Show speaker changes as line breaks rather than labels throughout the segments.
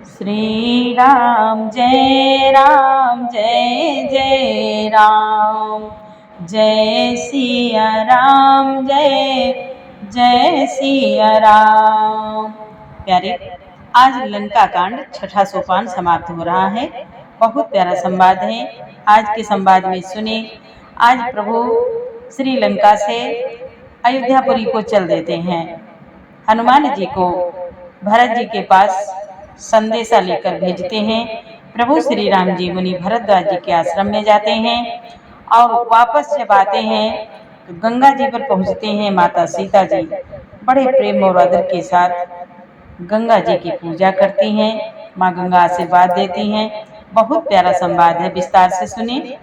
श्री राम जय राम जय जय राम, जय सिया राम जय जय सिया राम। प्यारे, आज लंका कांड छठा सोपान समाप्त हो रहा है। बहुत प्यारा संवाद है। आज के संवाद में सुने, आज प्रभु श्रीलंका से अयोध्यापुरी को चल देते हैं। हनुमान जी को भरत जी के पास संदेशा लेकर भेजते हैं। प्रभु श्री राम जी मुनि भरद्वाज जी के आश्रम में जाते हैं और वापस जब आते हैं तो गंगा जी पर पहुंचते हैं। माता सीता जी बड़े प्रेम और आदर के साथ गंगा जी की पूजा करती हैं। माँ गंगा आशीर्वाद देती हैं। बहुत प्यारा संवाद है, विस्तार से सुने।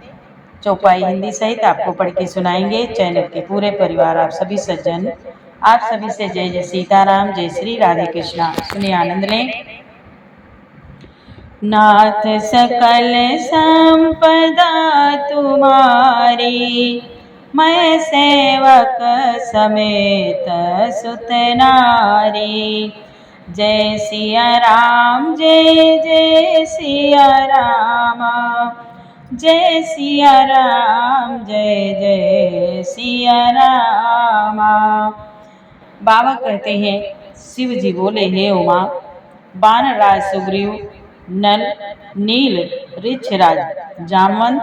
चौपाई हिंदी सहित आपको पढ़ के सुनाएंगे। चैनल के पूरे परिवार, आप सभी सज्जन, आप सभी से जय जय सीताराम, जय श्री राधे कृष्णा। सुनिए, आनंद लें। नाथ सकल संपदा तुम्हारी, मैं सेवक समेत सुत नारी। जय सिया राम जय जय सिया राम, जय सिया राम जय जय सिया राम। बाबा कहते हैं, शिव जी बोले, हे उमा, बानर राज सुग्रीव, नल, नील, ऋक्षराज, जामवंत,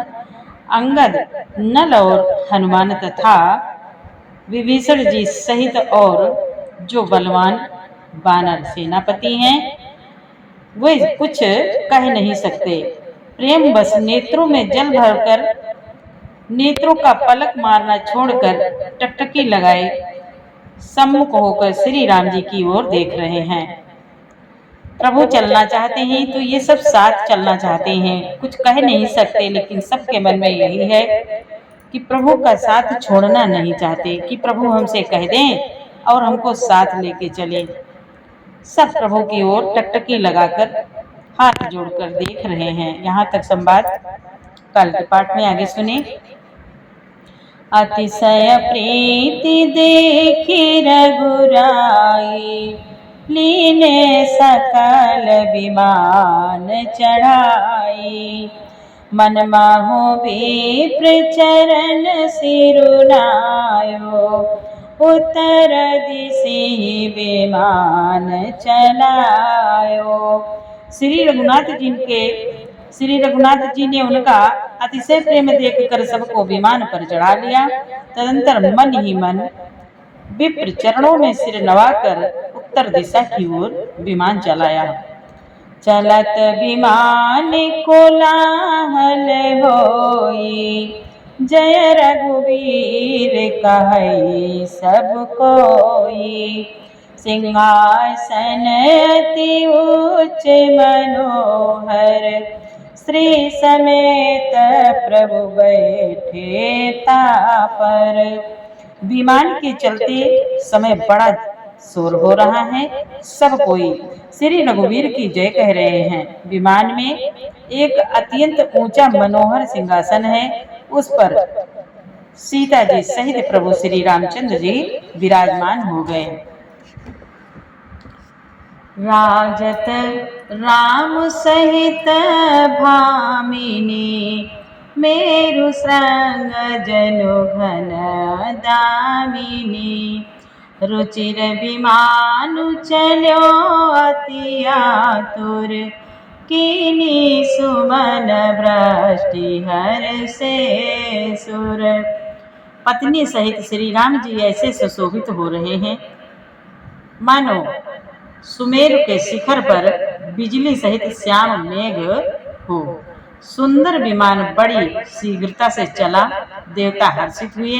अंगद, नल और हनुमान तथा विभीषण जी सहित और जो बलवान बानर सेनापति हैं, वे कुछ कह नहीं सकते। प्रेम बस नेत्रों में जल भरकर, नेत्रों का पलक मारना छोड़कर टकटकी लगाए सम्मुख होकर श्री राम जी की ओर देख रहे हैं। प्रभु चलना चाहते हैं तो ये सब साथ चलना चाहते हैं। कुछ कह नहीं सकते, लेकिन सबके मन में यही है कि प्रभु का साथ छोड़ना नहीं चाहते, कि प्रभु हमसे कह दें और हमको साथ लेके चले। सब प्रभु की ओर टकटकी लगाकर हाथ जोड़कर देख रहे हैं। यहाँ तक संवाद। कल के पाठ में आगे सुने। अतिशय प्रीति देखी रघुराई, लीने सकल विमान चढ़ाई। मन माहु विप्र चरण सिरुनायो, उत्तर दिशि विमान चलायो। श्री रघुनाथ जी ने उनका अतिशय प्रेम देखकर सबको विमान पर चढ़ा लिया। तदंतर मन ही मन विप्र चरणों में सिर नवाकर उत्तर दिशा की ओर विमान चलाया। चलत विमान कोलाहल होई, जय रघुवीर कहई सब कोई। सिंहासन अति उच्च मनोहर, श्री समेत प्रभु बैठे तापर। विमान के चलते समय बड़ा शोर हो रहा है। सब कोई श्री रघुवीर की जय कह रहे हैं। विमान में एक अत्यंत ऊंचा मनोहर सिंहासन है। उस पर सीता जी सहित प्रभु श्री रामचंद्र जी विराजमान हो गए। राजत राम सहित भामिनी, मेरु श्रृंग जनु घन दामिनी। रुचिर विमानु चलो अति आतुर, कीनी सुमन वृष्टि हर से सुर। पत्नी सहित श्री राम जी ऐसे सुशोभित हो रहे हैं मानो सुमेरु के शिखर पर बिजली सहित श्याम मेघ हो। सुंदर विमान बड़ी शीघ्रता से चला। देवता हर्षित हुए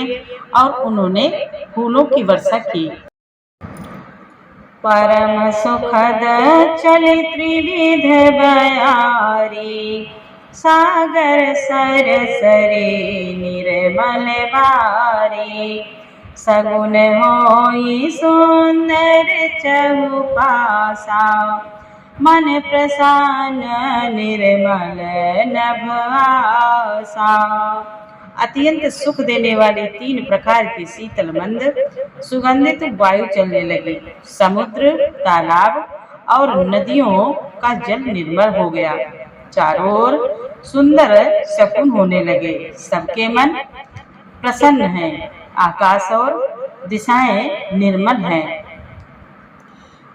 और उन्होंने फूलों की वर्षा की। परम सुखद चले त्रिविध बयारी, सागर सर सरे निर्मल बारी। सगुन होई सुंदर चहुपासा, मन प्रसन्न निर्मल नभ आसा। अत्यंत सुख देने वाली 3 प्रकार की शीतल मंद सुगंधित वायु चलने लगी। समुद्र, तालाब और नदियों का जल निर्मल हो गया। चारों ओर सुंदर शकुन होने लगे। सबके मन प्रसन्न हैं। आकाश और दिशाएं निर्मल हैं।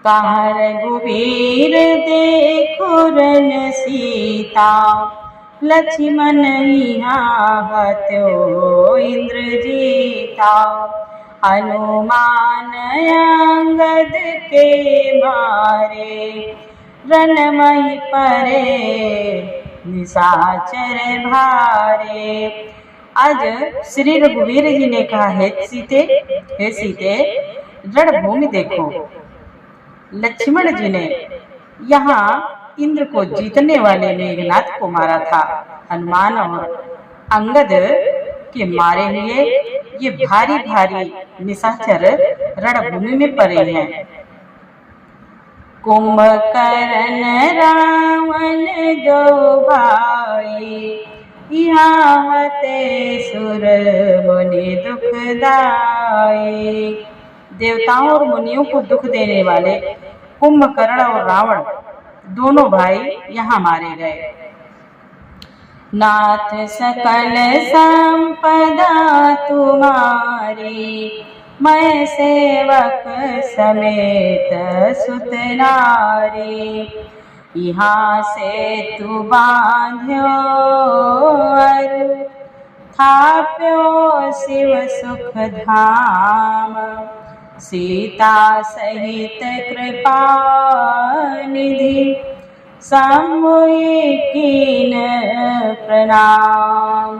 कहा रघुवीर देखो रन सीता, लक्ष्मण यहाँ त्यो इंद्रजीता। हनुमान अंगद के मारे, रणमहि परे निशाचर भारे। आज श्री रघुवीर जी ने कहा, हे सीते रणभूमि देखो। लक्ष्मण जी ने यहाँ इंद्र को जीतने वाले मेघनाथ को मारा था। हनुमान और अंगद के मारे हुए ये भारी भारी निशाचर रणभूमि में पड़े हैं। कुंभकर्ण रावण दो भाई, यहाँ ते सुर मुनि दुखदाई। देवताओं और मुनियों को दुख देने वाले कुंभकर्ण और रावण दोनों भाई यहाँ मारे गए। नाथ सकल संपदा तुम्हारी, मैं सेवक समेत सुत नारी। यहाँ से तू बांध्यो अरु, थाप्यो शिव सुख धाम। सीता सहित कृपा निधि, सामूहिकीन प्रणाम।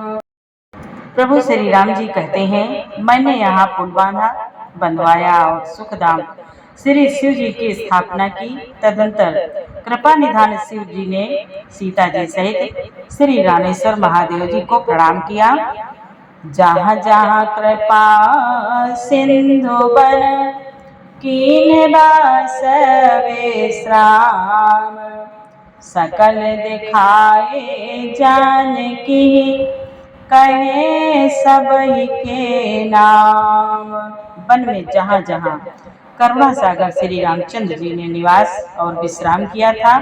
प्रभु श्री राम जी कहते हैं, मैंने यहाँ पुल बंधवाया और सुखधाम श्री शिव जी की स्थापना की। तदंतर कृपा निधान शिव जी ने सीता जी सहित श्री रामेश्वर महादेव जी को प्रणाम किया। जहाँ जहाँ कृपा सिंधु बन, कीन बास विश्राम। सकल दिखाए जानकी, कहे सबही के नाम। वन में जहाँ जहाँ करुणा सागर श्री रामचंद्र जी ने निवास और विश्राम किया था,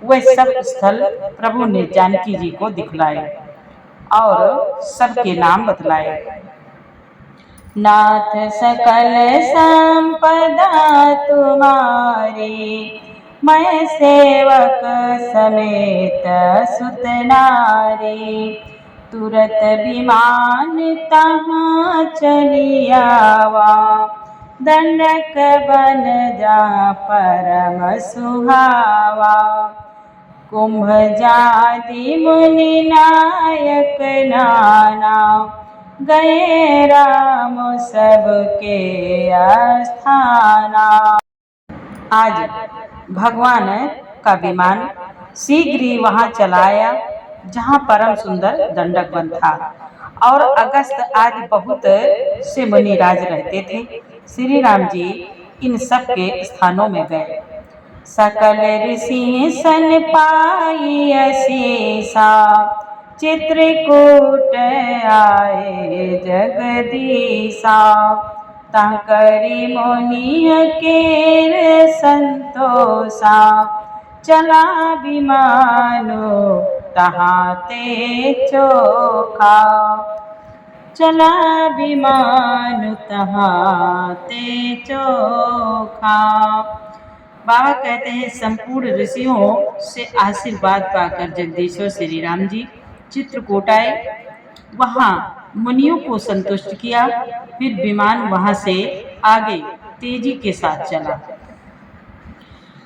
वह सब स्थल प्रभु ने जानकी जी को दिखलाए और सबके नाम बतलाए। नाथ सकल संपदा तुम्हारी, मैं सेवक समेत सुत नारी। तुरत विमान तहाँ चली आवा, दंडक बन जा परम सुहावा। कुंभ जाति मुनि नायक नाना, गए राम सबके अस्थाना। आज भगवान का विमान शीघ्र ही वहां चलाया जहां परम सुंदर दंडक वन था और अगस्त आदि बहुत से मुनिराज रहते थे। श्री राम जी इन सब के स्थानों में गए। सकल ऋषि सन पाई असीसा, चित्रकूट आए जगदीशा। ताकरी मुनि केर संतोषा, चला विमानो तहाँ ते चोखा। चला विमान तहाँ ते चोखा। बाबा कहते हैं, संपूर्ण ऋषियों से आशीर्वाद पाकर जगदीश्वर श्री राम जी चित्रकूट आए। वहाँ मुनियों को संतुष्ट किया। फिर विमान वहाँ से आगे तेजी के साथ चला।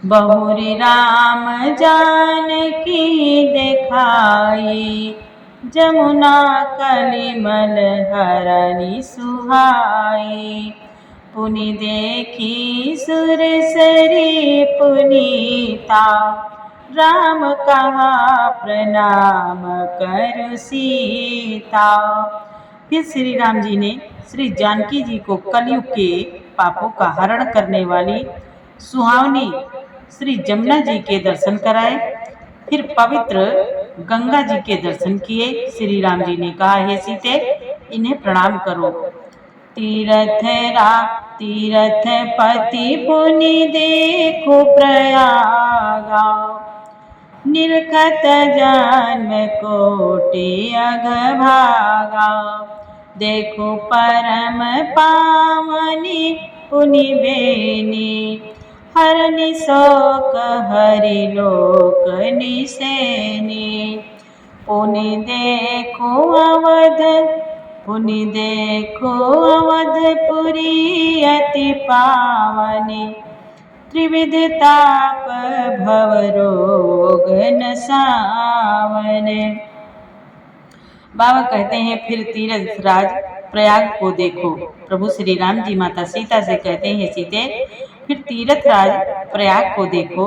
बहुरी राम जानकी दिखाई, जमुना कलिमल हरनि सुहाई। पुनि देखी सुरसरी पुनीता, राम कहा प्रणाम कर सीता। फिर श्री राम जी ने श्री जानकी जी को कलयुग के पापों का हरण करने वाली सुहावनी श्री जमुना जी के दर्शन कराए। फिर पवित्र गंगा जी के दर्शन किए। श्री राम जी ने कहा, हे सीते, इन्हें प्रणाम करो। तीरथ पति पुनि देखो प्रयागा, निरखत जन्म कोटि अगभागा। देखो परम पावनी पुनि बेनी, हरनि शोक हरि लोक निसेनी। पुनि देखो अवध पुनि देखो अवधपुरी अति पावनी, त्रिविध ताप भव रोग नसावन। बाबा कहते हैं फिर तीर्थ राज प्रयाग को देखो। प्रभु श्री राम जी माता सीता से कहते हैं, सीते फिर तीर्थ राज प्रयाग को देखो,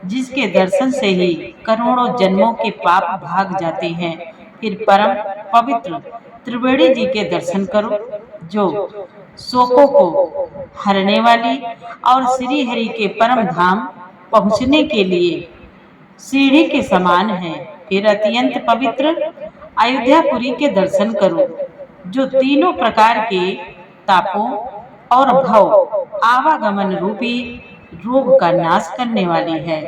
जिसके दर्शन से ही करोड़ों जन्मों के पाप भाग जाते हैं। फिर परम पवित्र त्रिवेणी जी के दर्शन करो, जो शोकों को हरने वाली और श्री हरि के परम धाम पहुँचने के लिए सीढ़ी के समान है। फिर अत्यंत पवित्र अयोध्यापुरी के दर्शन करो, जो तीनों प्रकार के तापों और भव आवागमन रूपी रोग का नाश करने वाली है।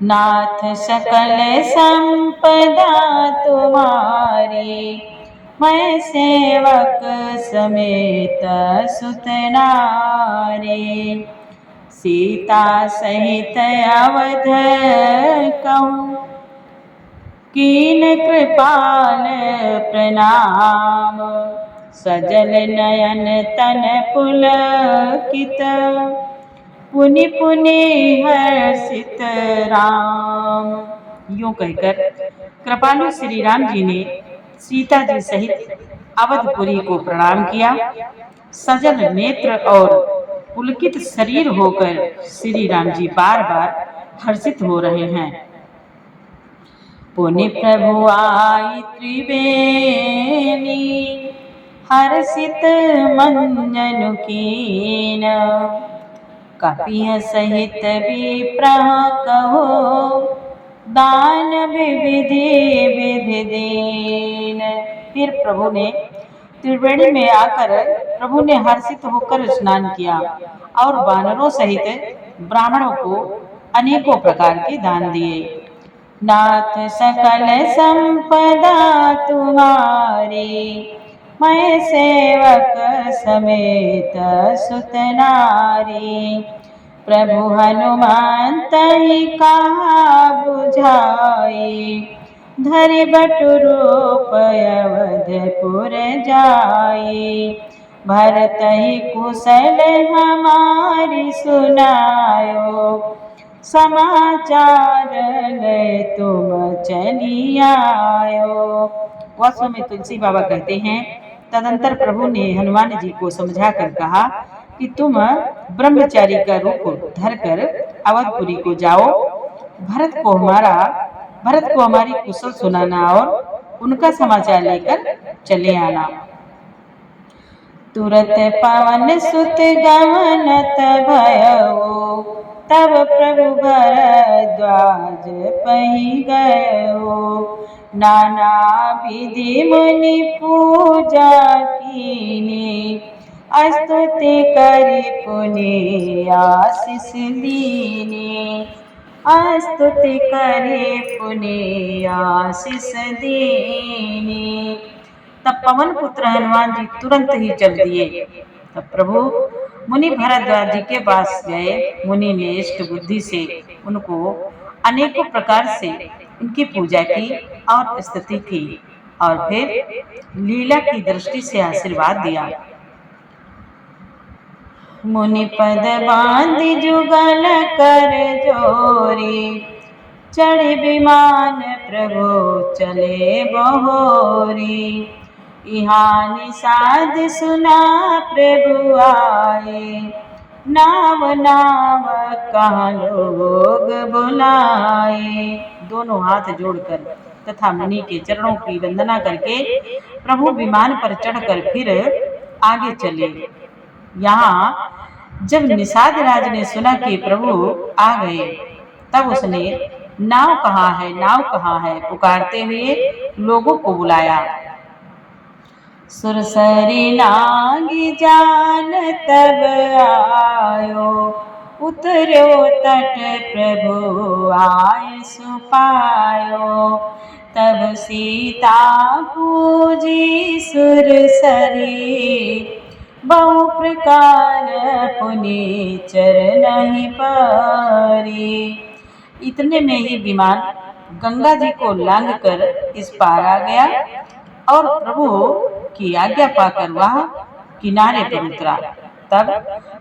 नाथ सकल संपदा तुम्हारी, मैं सेवक समेत सुत नारी। सीता सहित अवध कहूँ, कीन कृपाल प्रणाम। सजल नयन तन पुलकित, पुनि पुनि हर्षित राम। यूं कहकर कृपालु श्री राम जी ने सीता जी सहित अवधपुरी को प्रणाम किया। सजल नेत्र और पुलकित शरीर होकर श्री राम जी बार बार हर्षित हो रहे हैं। पुनि प्रभु आई त्रिवेणी, हर्षित मंजनु कीन। कपिय सहित विप्रह कहो, दान विविधि विधि दीन। फिर प्रभु ने त्रिवेणी में आकर प्रभु ने हर्षित होकर स्नान किया और वानरों सहित ब्राह्मणों को अनेकों प्रकार के दान दिए। नाथ सकल संपदा तुम्हारी, मैं सेवक समेत सुत नारी। प्रभु हनुमंत ही कहा बुझाई, धरि बटु रूप अवधपुर जाई। भरत ही कुशल हमारी सुनायो, समाचार ले तुम चली आयो। वास्तव में तुलसी बाबा कहते हैं, तदंतर प्रभु ने हनुमान जी को समझा कर कहा कि तुम ब्रह्मचारी का रूप धरकर अवधपुरी को जाओ। भरत को हमारी कुशल सुनाना और उनका समाचार लेकर चले आना। तुरत पवन सुत गमनत भयो, तब प्रभु भरद्वाज पहि गयो। नाना विधि मुनि पूजा कीनी, स्तुति करि पुनि आशीष दीनी। स्तुति करि पुनि आशीष दीनी। तब पवन पुत्र हनुमान जी तुरंत ही चल दिए। तब प्रभु मुनि भरद्वाज जी के पास गए। मुनि ने इष्ट बुद्धि से उनको अनेकों प्रकार से उनकी पूजा की और स्तुति की और फिर लीला की दृष्टि से आशीर्वाद दिया। मुनि पद बांधि जुगल कर जोरी, चढ़ी विमान प्रभु चले बहोरी। इहाँ निषाद सुना प्रभु आए, नाम नाम कहाँ लोग बुलाए। दोनों हाथ जोड़कर तथा मुनि के चरणों की वंदना करके प्रभु विमान पर चढ़कर फिर आगे चले। यहाँ जब निषाद राज ने सुना कि प्रभु आ गए, तब उसने नाव कहाँ है पुकारते हुए लोगों को बुलाया। सुरसरी नागी जान तब आयो, उतरो तट प्रभु आय सुपायो। तब सीता पूजी सुर सरी, बहु प्रकार पुनि चरण पारी। इतने में ही विमान गंगा जी को लांघ कर इस पार आ गया और प्रभु की आज्ञा पाकर वह किनारे पर उतरा। तब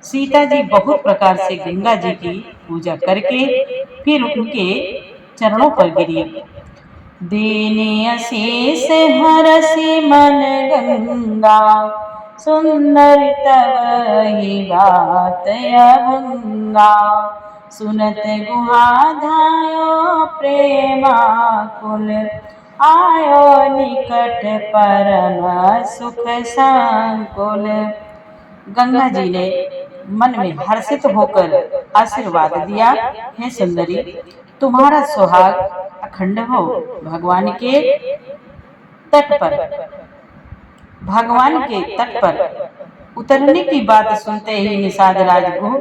सीता जी बहुत प्रकार से गंगा जी की पूजा करके फिर उनके चरणों पर गिरी। दीनी अशीष हरसि मन गंगा, सुंदर तब ही बात अभंगा। सुनत गुहा धायो प्रेमाकुल, आयो निकट परम सुख संकुल। गंगा जी ने मन में हर्षित होकर आशीर्वाद दिया, हे सुंदरी, तुम्हारा सुहाग अखंड हो। भगवान के तट पर उतरने की बात सुनते ही निषाद राजगुह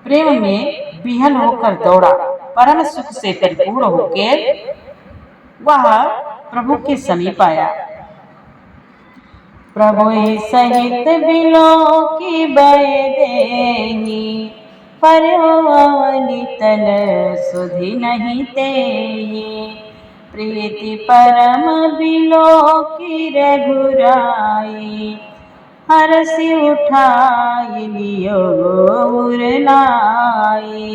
प्रेम में विहल होकर दौड़ा। परम सुख से परिपूर्ण होकर वह प्रभु के समीप आया। प्रभु सहित बिलो की बय देही, पर तन सुधि नहीं तेहि। प्रीति परम बिलो की रघुराई, हरसि उठाई लियो उरलाई।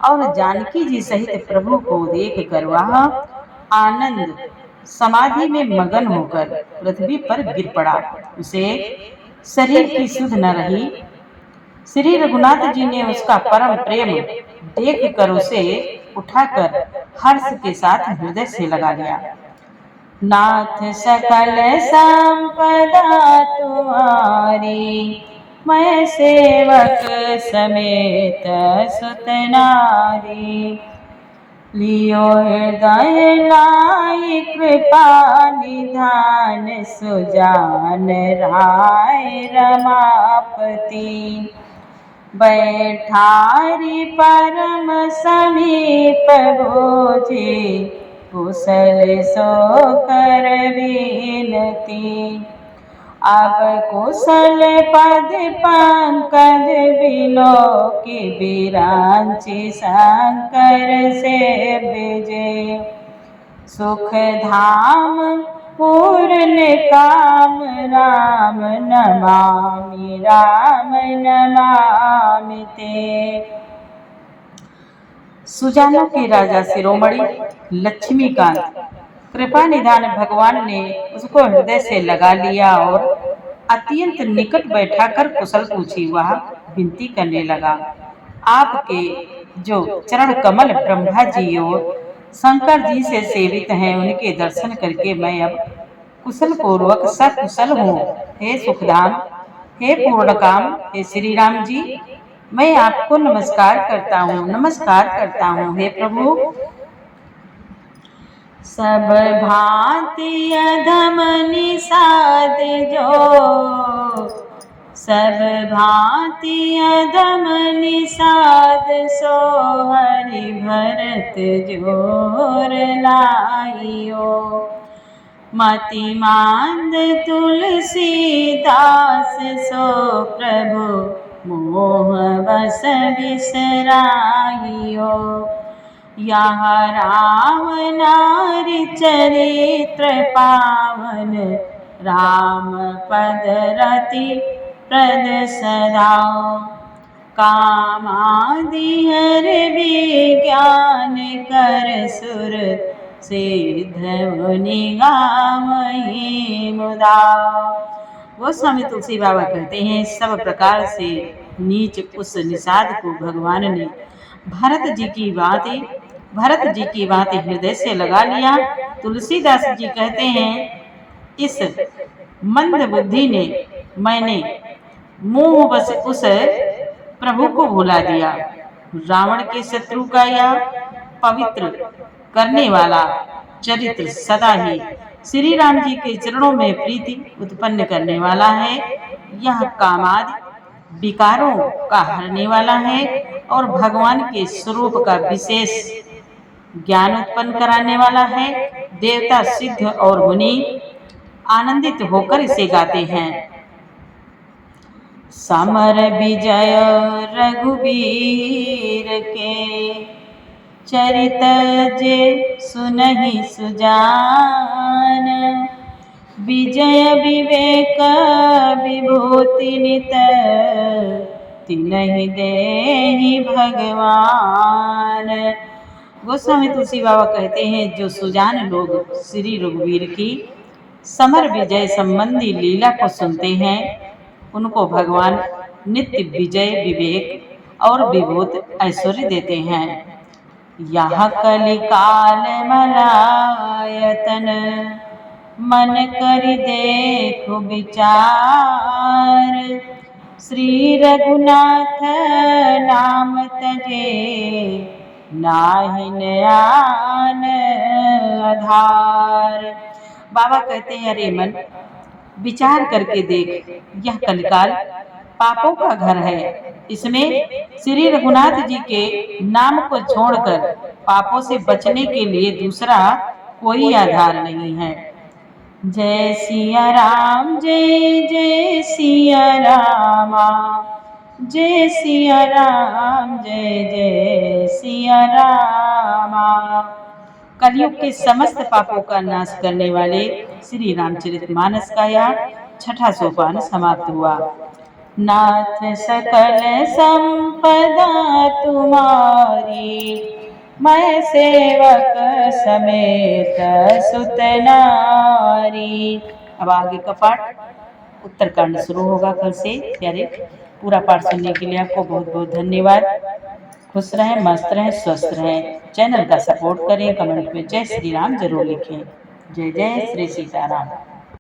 और जानकी जी सहित प्रभु को देख कर वह आनंद समाधि में मगन होकर पृथ्वी पर गिर पड़ा। उसे शरीर की सुध न रही। श्री रघुनाथ जी ने उसका परम प्रेम देख कर उसे उठाकर हर्ष के साथ हृदय से लगा लिया। नाथ सकल संपदा तुम्हारी, मैं सेवक समेत सुत नारी। लियो हृदय लाई कृपा निधान, सुजान राय रमापति। बैठारी परम समीप भोजे, कुशल सो कर विनती। अब कुशल पद पंकज बिलो की, बिरांची शंकर से विजय। सुख धाम पूर्ण काम, राम नमामि ते। सुजानों के राजा शिरोमणि लक्ष्मीकांत कृपा निधान भगवान ने उसको हृदय से लगा लिया और अत्यंत निकट बैठाकर कुशल पूछी। वह विनती करने लगा, आपके जो चरण कमल ब्रह्मा जी और शंकर जी से सेवित हैं, उनके दर्शन करके मैं अब कुशल पूर्वक सकुशल हूँ। हे सुखधाम, हे पूर्णकाम, हे श्री राम जी, मैं आपको नमस्कार करता हूँ। हे प्रभु, सब भांति अधम निषाद जो, सब भांति अधम निषाद सो, हरि भरत जोर लाइयो। मति मांद तुलसीदास सो, प्रभु मोह बस बिसराइयो। यहाँ राम नारी चरित्र पावन, राम पद रति प्रद सदा। कामादि हर विज्ञान कर, सुर सिद्ध मुनि गावहीं मुदा। गोस्वामी तुलसी बाबा कहते हैं, सब प्रकार से नीच उस निषाद को भगवान ने भरत जी की बातें हृदय से लगा लिया। तुलसीदास जी कहते हैं, इस मंद बुद्धि ने मैंने मोह बस उस प्रभु को भुला दिया। रावण के शत्रु का यह पवित्र करने वाला चरित्र सदा ही श्री राम जी के चरणों में प्रीति उत्पन्न करने वाला है। यह कामादि विकारों का हरने वाला है और भगवान के स्वरूप का विशेष ज्ञान उत्पन्न कराने वाला है। देवता, सिद्ध और मुनि आनंदित होकर इसे गाते हैं। समर विजय रघुवीर के, चरित जे सुनहि सुजान। विजय विवेक विभूति नित, तिन्हि देहि भगवान। गोस्वामी तुलसी बाबा कहते हैं, जो सुजान लोग श्री रघुवीर की समर विजय संबंधी लीला को सुनते हैं, उनको भगवान नित्य विजय, विवेक और विभूत ऐश्वर्य देते हैं। यह कलिकाल मलायतन, मन करि देखु विचार। श्री रघुनाथ नाम तजे, नाहिन आन आधार। बाबा कहते हैं, अरे मन, विचार करके देख, यह कलिकाल पापों का घर है। इसमें श्री रघुनाथ जी के नाम को छोड़कर पापों से बचने के लिए दूसरा कोई आधार नहीं है। जय सिया राम, जय जय सिया रामा, जय सिया राम, जय जय सिया रामा। कलयुग के समस्त पापों का नाश करने वाले श्री रामचरितमानस का यह छठा सोपान समाप्त हुआ। नाथ सकल संपदा तुम्हारी, मैं सेवक समेत सुत नारी। अब आगे का पाठ उत्तरकांड शुरू होगा कल से। प्यारे, पूरा पाठ सुनने के लिए आपको बहुत बहुत धन्यवाद। खुश रहें, मस्त रहें, स्वस्थ रहें। चैनल का सपोर्ट करें, कमेंट में जय श्री राम जरूर लिखें। जय जय श्री सीताराम।